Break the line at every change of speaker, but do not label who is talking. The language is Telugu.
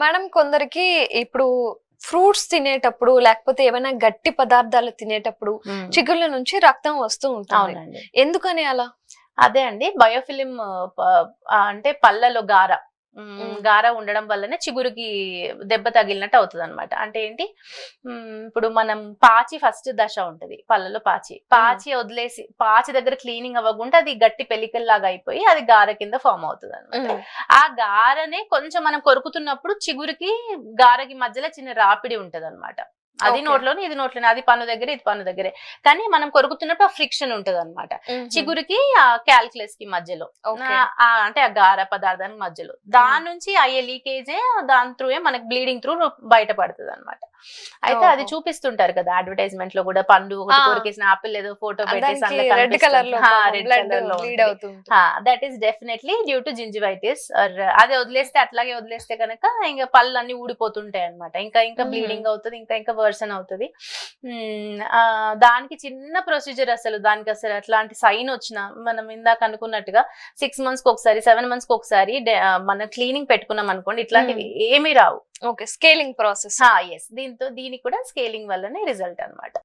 మేడం కొందరికి ఇప్పుడు ఫ్రూట్స్ తినేటప్పుడు లేకపోతే ఏమైనా గట్టి పదార్థాలు తినేటప్పుడు చిగుళ్ళ నుంచి రక్తం వస్తూ ఉంటుంది.
అవునండి.
ఎందుకని అలా?
అదే అండి బయోఫిలిం అంటే పళ్ళలో గార ఉండడం వల్లనే చిగురుకి దెబ్బ తగిలినట్టు అవుతుంది అనమాట. అంటే ఏంటి, ఇప్పుడు మనం పాచి ఫస్ట్ దశ ఉంటది పళ్ళలో. పాచి వదిలేసి పాచి దగ్గర క్లీనింగ్ అవ్వకుండా అది గట్టి పెలికల్ లాగా అయిపోయి అది గార కింద ఫామ్ అవుతుంది అనమాట. ఆ గారనే కొంచెం మనం కొరుకుతున్నప్పుడు చిగురికి గారకి మధ్యలో చిన్న రాపిడి ఉంటది అనమాట. అది నోట్లోనే ఇది నోట్లోనే, అది పన్ను దగ్గర ఇది పన్ను దగ్గరే, కానీ మనం కొరుకుతున్నప్పుడు ఆ ఫ్రిక్షన్ ఉంటది అనమాట చిగురికి ఆ క్యాల్కులస్ కి మధ్యలో, అంటే ఆ గార పదార్థానికి మధ్యలో. దాని నుంచి అయ్యే లీకేజే దాని త్రూ మనకి బ్లీడింగ్ త్రూ బయటపడుతుంది అనమాట. అయితే అది చూపిస్తుంటారు కదా అడ్వర్టైజ్మెంట్ లో కూడా, పండు ఒకటి కొరికేసిన ఆపిల్ ఏదో ఫోటో పెట్టేసి
రెడ్ కలర్ లో
that is definitely due to gingivitis. అది వదిలేస్తే అట్లాగే వదిలేస్తే కనుక ఇంకా పళ్ళు అన్ని ఊడిపోతుంటాయి అనమాట. ఇంకా బ్లీడింగ్ అవుతుంది, ఇంకా వర్సన్ అవుతుంది. దానికి చిన్న ప్రొసీజర్, దానికి అసలు అట్లాంటి సైన్ వచ్చినా మనం ఇందాక అనుకున్నట్టుగా 6 months కి ఒకసారి 7 months కి ఒకసారి మన క్లీనింగ్ పెట్టుకున్నాం అనుకోండి, ఇట్లాంటివి ఏమీ రావు.
Okay, scaling process.
దీనికి కూడా స్కేలింగ్ వల్లనే రిజల్ట్ అన్నమాట.